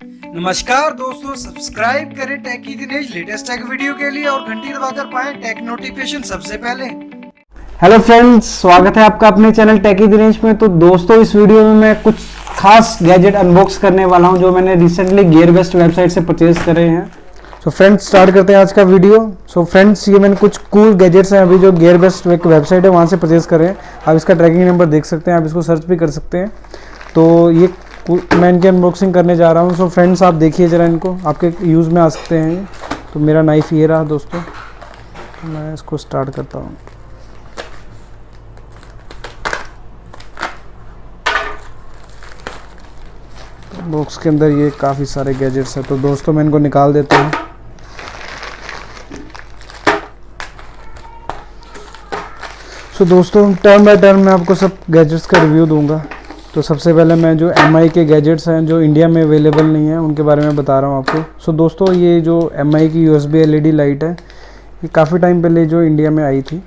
नमस्कार दोस्तों, सब्सक्राइब करें टेकी दिनेश लेटेस्ट टेक वीडियो के लिए और घंटी दबाकर पाएं टेक नोटिफिकेशन सबसे पहले। हेलो फ्रेंड्स, स्वागत है आपका अपने चैनल टेकी दिनेश में। तो दोस्तों, इस वीडियो में मैं कुछ खास गैजेट अनबॉक्स करने वाला हूं जो मैंने रिसेंटली गियरबेस्ट वेबसाइट से परचेज करे हैं। तो फ्रेंड्स, स्टार्ट करते हैं आज का वीडियो। सो फ्रेंड्स, ये मैंने कुछ कूल गैजेट्स हैं अभी जो गियरबेस्ट एक वेबसाइट है वहाँ से परचेज करे हैं। आप इसका ट्रैकिंग नंबर देख सकते हैं, आप इसको सर्च भी कर सकते हैं। तो ये मैं इनकी अनबॉक्सिंग करने जा रहा हूँ। सो फ्रेंड्स, आप देखिए ज़रा इनको, आपके यूज़ में आ सकते हैं ये। तो मेरा नाइफ ये रहा दोस्तों, मैं इसको स्टार्ट करता हूँ। बॉक्स के अंदर ये काफ़ी सारे गैजेट्स हैं, तो दोस्तों मैं इनको निकाल देता हूँ। सो दोस्तों, टर्न बाय टर्न मैं आपको सब गैजेट्स का रिव्यू दूंगा। तो सबसे पहले मैं जो MI के गैजेट्स हैं जो इंडिया में अवेलेबल नहीं है उनके बारे में बता रहा हूँ आपको। सो दोस्तों, ये जो MI की USB LED लाइट है, ये काफ़ी टाइम पहले जो इंडिया में आई थी,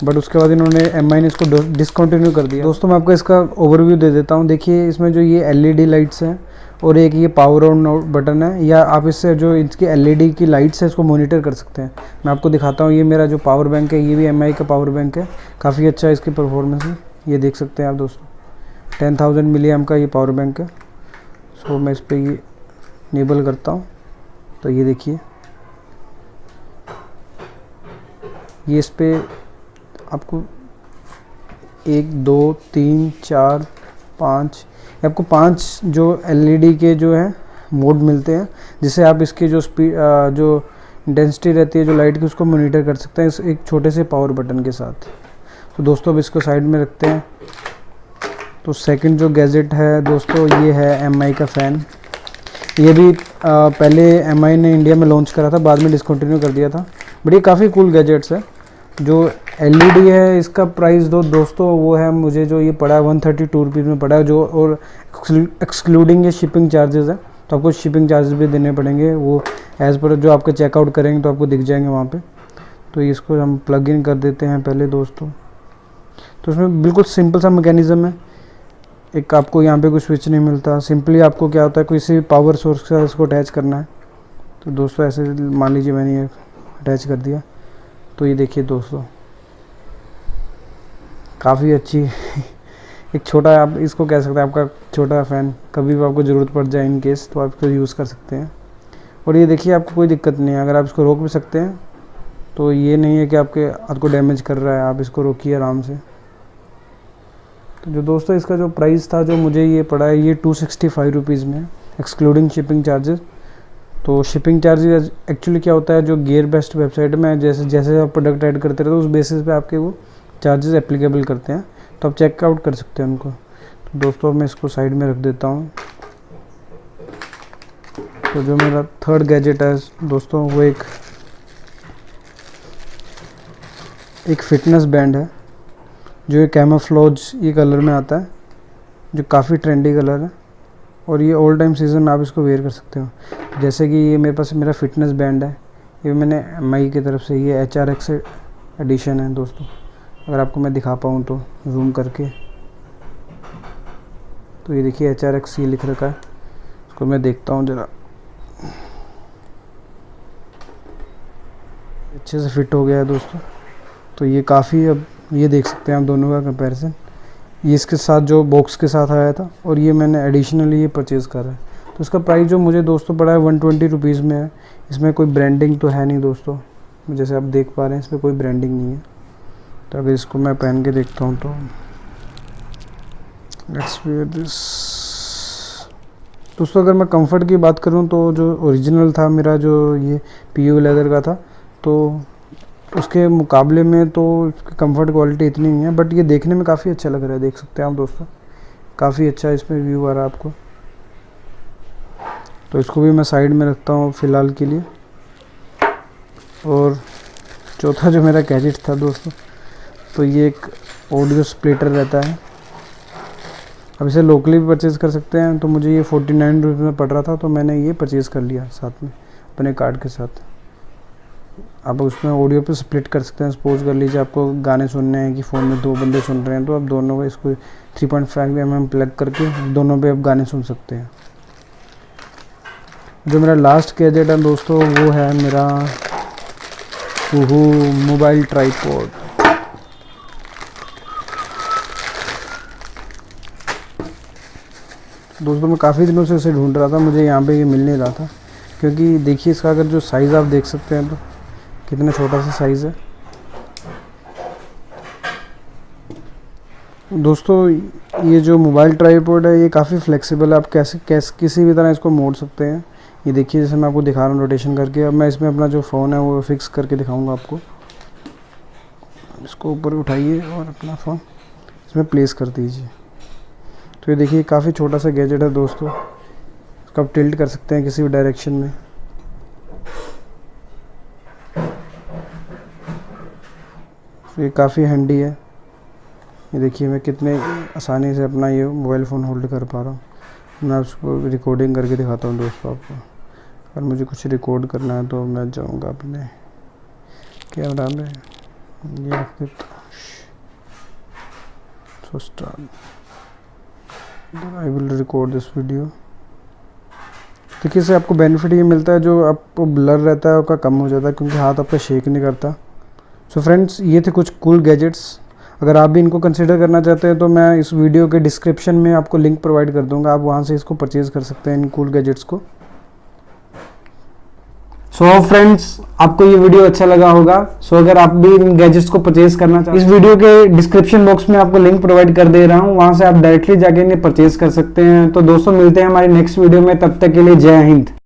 बट उसके बाद इन्होंने MI ने इसको डिसकंटिन्यू कर दिया। दोस्तों, मैं आपको इसका ओवरव्यू दे देता हूँ। देखिए, इसमें जो ये LED लाइट्स हैं और एक ये पावर ऑन बटन है, या आप इससे जो इसकी LED की लाइट्स है इसको मॉनिटर कर सकते हैं। मैं आपको दिखाता हूँ। ये मेरा जो पावर बैंक है, ये भी MI का पावर बैंक है, काफ़ी अच्छा है इसकी परफॉर्मेंस है। ये देख सकते हैं आप दोस्तों, 10,000 मिली एम का ये पावर बैंक है। सो मैं इस पर ये इनेबल करता हूँ। तो ये देखिए, ये इस पर आपको 1 2 3 4 5 आपको 5 जो LED के जो है मोड मिलते हैं, जिससे आप इसकी जो स्पीड जो इंटेंसिटी रहती है जो लाइट की, उसको मॉनिटर कर सकते हैं इस एक छोटे से पावर बटन के साथ। तो दोस्तों, अब इसको साइड में रखते हैं। तो सेकंड जो गैजेट है दोस्तों, ये है MI का फ़ैन। ये भी पहले MI ने इंडिया में लॉन्च करा था, बाद में डिसकंटिन्यू कर दिया था, बट ये काफ़ी कूल गैजेट्स है। जो LED है, इसका प्राइस दोस्तों वो है, मुझे जो ये पड़ा है 132 रुपीज़ में पड़ा है, जो और एक्सक्लूडिंग ये शिपिंग चार्जेस है। तो आपको शिपिंग चार्जेस भी देने पड़ेंगे, वो एज़ पर जो आपके चेकआउट करेंगे तो आपको दिख जाएंगे वहाँ पे। तो इसको हम प्लग इन कर देते हैं पहले दोस्तों। तो इसमें बिल्कुल सिंपल सा मैकेनिज़्म है। एक आपको यहाँ पे कोई स्विच नहीं मिलता, सिंपली आपको क्या होता है, किसी पावर सोर्स के साथ इसको अटैच करना है। तो दोस्तों, ऐसे मान लीजिए मैंने ये अटैच कर दिया। तो ये देखिए दोस्तों, काफ़ी अच्छी एक छोटा, आप इसको कह सकते हैं आपका छोटा फ़ैन, कभी भी आपको ज़रूरत पड़ जाए इन केस, तो आप इसको यूज़ कर सकते हैं। और ये देखिए, आपको कोई दिक्कत नहीं है, अगर आप इसको रोक भी सकते हैं। तो ये नहीं है कि आपके हाथ को डैमेज कर रहा है, आप इसको रोकिए आराम से। तो जो दोस्तों, इसका जो प्राइस था जो मुझे ये पड़ा है, ये 265 रुपीज़ में, एक्सक्लूडिंग शिपिंग चार्जेस। तो शिपिंग चार्जेस एक्चुअली क्या होता है, जो गियरबेस्ट वेबसाइट में जैसे जैसे आप प्रोडक्ट ऐड करते रहते हो, उस बेसिस पे आपके वो चार्जेस एप्लीकेबल करते हैं। तो आप चेकआउट कर सकते हैं उनको। तो दोस्तों, मैं इसको साइड में रख देता हूँ। तो जो मेरा थर्ड गैजेट है दोस्तों, वो एक फिटनेस बैंड है, जो ये कैमोफ्लेज ये कलर में आता है, जो काफ़ी ट्रेंडी कलर है। और ये ऑल टाइम सीज़न में आप इसको वेयर कर सकते हो। जैसे कि ये मेरे पास मेरा फिटनेस बैंड है, ये मैंने MI की तरफ से, ये HRX एडिशन है दोस्तों। अगर आपको मैं दिखा पाऊँ तो जूम करके, तो ये देखिए HRX ये लिख रखा है। इसको मैं देखता हूँ ज़रा, अच्छे से फिट हो गया है दोस्तों। तो ये काफ़ी, अब ये देख सकते हैं आप दोनों का कंपैरिजन। ये इसके साथ जो बॉक्स के साथ आया था, और ये मैंने एडिशनली ये परचेज़ करा है। तो इसका प्राइस जो मुझे दोस्तों पड़ा है 120 रुपीज़ में है। इसमें कोई ब्रांडिंग तो है नहीं दोस्तों, जैसे आप देख पा रहे हैं इसमें कोई ब्रांडिंग नहीं है। तो अगर इसको मैं पहन के देखता हूँ तो लेट्स वेयर दिस। दोस्तों, अगर मैं कंफर्ट की बात करूँ तो जो ओरिजिनल था मेरा, जो ये PU लेदर का था, तो उसके मुकाबले में तो इसकी कंफर्ट क्वालिटी इतनी नहीं है, बट ये देखने में काफ़ी अच्छा लग रहा है। देख सकते हैं आप दोस्तों, काफ़ी अच्छा इसमें व्यू आ रहा है आपको। तो इसको भी मैं साइड में रखता हूँ फ़िलहाल के लिए। और चौथा जो मेरा गैजेट था दोस्तों, तो ये एक ऑडियो स्प्लिटर रहता है। अब इसे लोकली भी परचेज़ कर सकते हैं। तो मुझे ये 49 रुपये में पड़ रहा था, तो मैंने ये परचेज़ कर लिया साथ में अपने कार्ड के साथ। आप उसमें ऑडियो पे स्प्लिट कर सकते हैं। सपोज कर लीजिए आपको गाने सुनने हैं कि फ़ोन में 2 बंदे सुन रहे हैं, तो आप दोनों को इसको 3.5 mm प्लग करके दोनों पे आप गाने सुन सकते हैं। जो मेरा लास्ट गैजेट है दोस्तों वो है मेरा मोबाइल ट्राइपॉड। दोस्तों मैं काफ़ी दिनों से इसे ढूंढ रहा था, मुझे यहाँ पे ये मिल नहीं रहा था, क्योंकि देखिए इसका अगर जो साइज़ आप देख सकते हैं तो कितना छोटा सा साइज़ है। दोस्तों ये जो मोबाइल ट्राइपॉड है ये काफ़ी फ्लेक्सिबल है, आप कैसे किसी भी तरह इसको मोड़ सकते हैं। ये देखिए जैसे मैं आपको दिखा रहा हूँ रोटेशन करके। अब मैं इसमें अपना जो फ़ोन है वो फिक्स करके दिखाऊंगा आपको। इसको ऊपर उठाइए और अपना फ़ोन इसमें प्लेस कर दीजिए। तो ये देखिए काफ़ी छोटा सा गैजेट है दोस्तों, इसको आप टिल्ट कर सकते हैं किसी भी डायरेक्शन में। ये काफ़ी हैंडी है। ये देखिए मैं कितने आसानी से अपना ये मोबाइल फ़ोन होल्ड कर पा रहा हूँ। मैं उसको रिकॉर्डिंग करके दिखाता हूँ दोस्तों आपको। अगर मुझे कुछ रिकॉर्ड करना है तो मैं जाऊँगा अपने कैमरा में, ये रख देता हूँ। I will record this video. देखिए इससे आपको बेनिफिट ये मिलता है, जो आपको ब्लर रहता है आपका कम हो जाता है, क्योंकि हाथ आपका शेक नहीं करता। सो फ्रेंड्स ये थे कुछ कूल गैजेट्स। अगर आप भी इनको कंसिडर करना चाहते हैं तो मैं इस वीडियो के डिस्क्रिप्शन में आपको लिंक प्रोवाइड कर दूंगा, आप वहां से इसको परचेज़ कर सकते हैं इन कूल गैजेट्स को। सो फ्रेंड्स आपको ये वीडियो अच्छा लगा होगा। सो अगर आप भी इन गैजेट्स को परचेज करना चाहते हैं, इस वीडियो के डिस्क्रिप्शन बॉक्स में आपको लिंक प्रोवाइड कर दे रहा हूँ, वहां से आप डायरेक्टली जाके इन्हें परचेज कर सकते हैं। तो दोस्तों मिलते हैं हमारी नेक्स्ट वीडियो में, तब तक के लिए जय हिंद।